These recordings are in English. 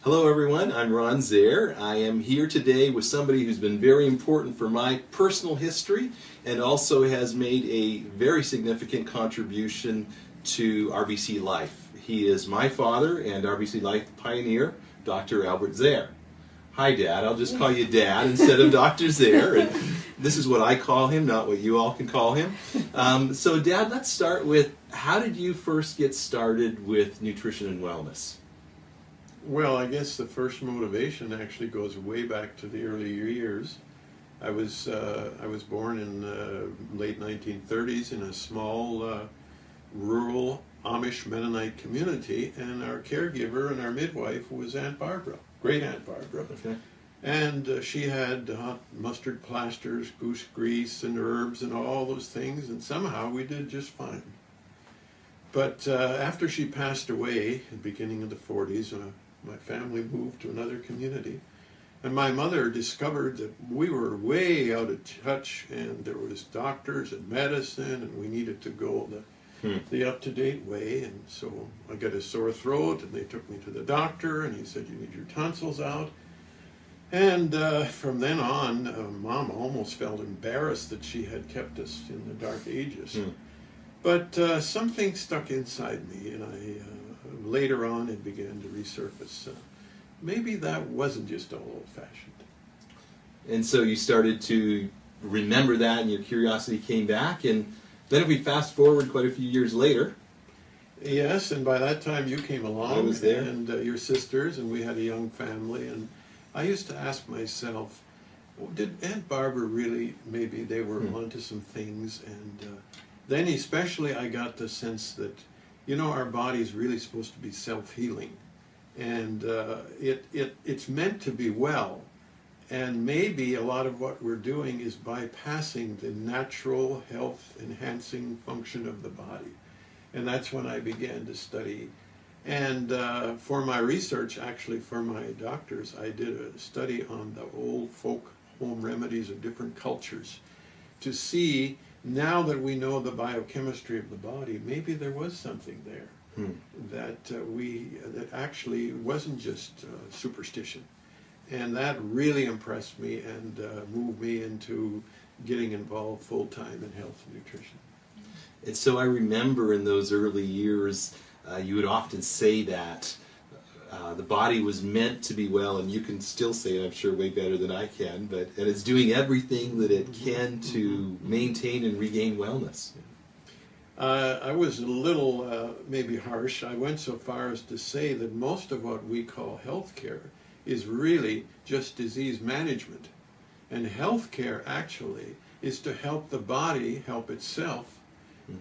Hello everyone, I'm Ron Zehr. I am here today with somebody who's been very important for my personal history and also has made a very significant contribution to RBC Life. He is my father and RBC Life pioneer, Dr. Albert Zehr. Hi Dad, I'll just call you Dad instead of Dr. Zehr. And this is what I call him, not what you all can call him. So Dad, let's start with, how did you first get started with nutrition and wellness? Well, I guess the first motivation actually goes way back to the early years. I was born in the late 1930s in a small rural Amish Mennonite community, and our caregiver and our midwife was Aunt Barbara, great Aunt Barbara. Okay. And she had hot mustard plasters, goose grease, and herbs, and all those things, and somehow we did just fine. But after she passed away, at the beginning of the 40s, my family moved to another community, and my mother discovered that we were way out of touch, and there was doctors and medicine, and we needed to go the up-to-date way. And so I got a sore throat, and they took me to the doctor, and he said, "You need your tonsils out." And from then on, Mom almost felt embarrassed that she had kept us in the dark ages. But something stuck inside me, and later on it began to resurface. Maybe that wasn't just all old-fashioned. And so you started to remember that, and your curiosity came back. And then if we fast forward quite a few years later. Yes, and by that time you came along. I was there. And your sisters, and we had a young family. And I used to ask myself, did Aunt Barbara really, maybe they were onto some things? And then especially I got the sense that, you know, our body's really supposed to be self-healing, and it's meant to be well, and maybe a lot of what we're doing is bypassing the natural health-enhancing function of the body. And that's when I began to study. And for my research, actually for my doctors, I did a study on the old folk home remedies of different cultures to see, now that we know the biochemistry of the body, maybe there was something there that actually wasn't just superstition. And that really impressed me and moved me into getting involved full-time in health and nutrition. And so I remember in those early years, you would often say that the body was meant to be well, and you can still say it, I'm sure, way better than I can, and it's doing everything that it can to maintain and regain wellness. I was a little maybe harsh. I went so far as to say that most of what we call healthcare is really just disease management. And healthcare actually is to help the body help itself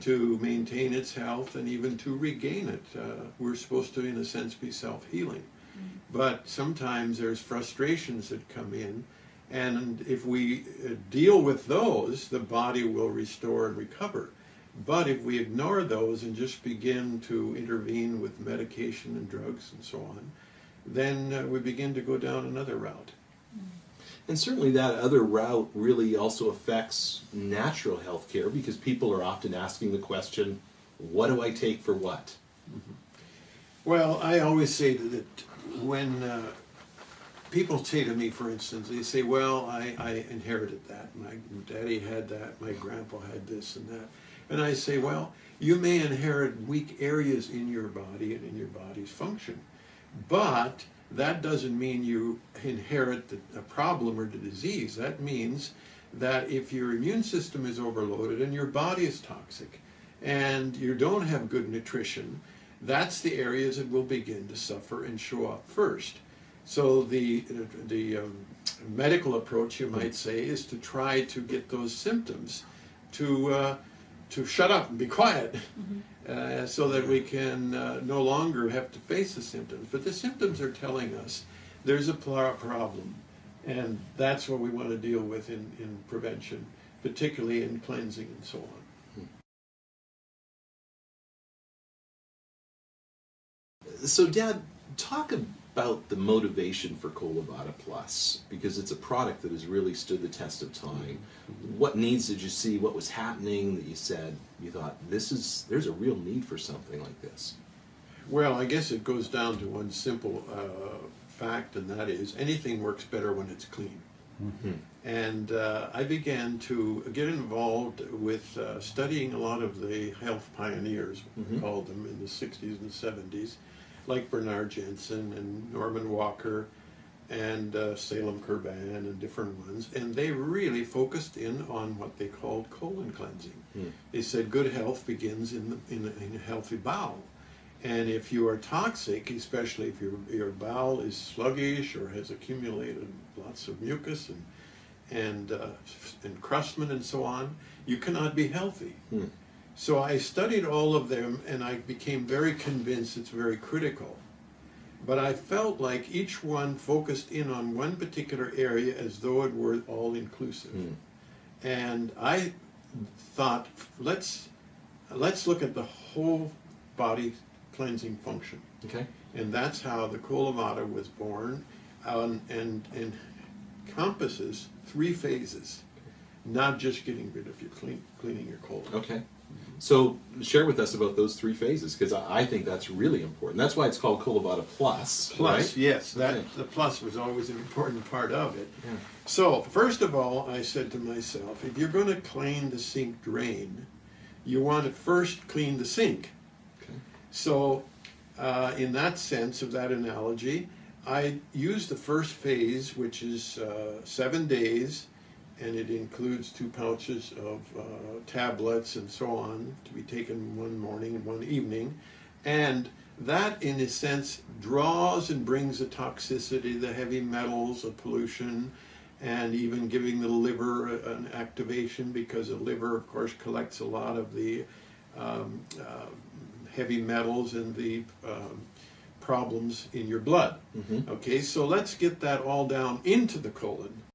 to maintain its health and even to regain it. We're supposed to, in a sense, be self-healing. But sometimes there's frustrations that come in, and if we deal with those, the body will restore and recover. But if we ignore those and just begin to intervene with medication and drugs and so on, then we begin to go down another route. And certainly that other route really also affects natural health care, because people are often asking the question, what do I take for what? Well, I always say that when people say to me, for instance, they say, well, I inherited that. My daddy had that, my grandpa had this and that. And I say, well, you may inherit weak areas in your body and in your body's function, but that doesn't mean you inherit a problem or the disease. That means that if your immune system is overloaded and your body is toxic and you don't have good nutrition, that's the areas that will begin to suffer and show up first. So the medical approach, you might say, is to try to get those symptoms to shut up and be quiet, so that we can no longer have to face the symptoms. But the symptoms are telling us there's a problem, and that's what we want to deal with in prevention, particularly in cleansing and so on. So Dad, talk about the motivation for Colo Vada Plus, because it's a product that has really stood the test of time. What needs did you see? What was happening that you said, you thought, there's a real need for something like this? Well, I guess it goes down to one simple fact, and that is anything works better when it's clean. Mm-hmm. And I began to get involved with studying a lot of the health pioneers, we called them, in the 60s and 70s, like Bernard Jensen and Norman Walker and Salem Kurban and different ones. And they really focused in on what they called colon cleansing. They said good health begins in a healthy bowel. And if you are toxic, especially if your bowel is sluggish or has accumulated lots of mucus and encrustment and so on, you cannot be healthy. So I studied all of them, and I became very convinced it's very critical. But I felt like each one focused in on one particular area as though it were all inclusive. And I thought, let's look at the whole body cleansing function. Okay. And that's how the Colo Vada was born, and encompasses 3 phases, not just getting rid of your cleaning your colon. Okay. So share with us about those 3 phases, because I think that's really important. That's why it's called Colo Vada Plus. Plus, right? yes, that Okay. the plus was always an important part of it. Yeah. So first of all, I said to myself, if you're going to clean the sink drain, you want to first clean the sink. Okay. So in that sense of that analogy, I used the first phase, which is 7 days, and it includes 2 pouches of tablets and so on to be taken one morning and one evening. And that, in a sense, draws and brings the toxicity, the heavy metals, the pollution, and even giving the liver an activation, because the liver, of course, collects a lot of the heavy metals and the problems in your blood. Okay, so let's get that all down into the colon.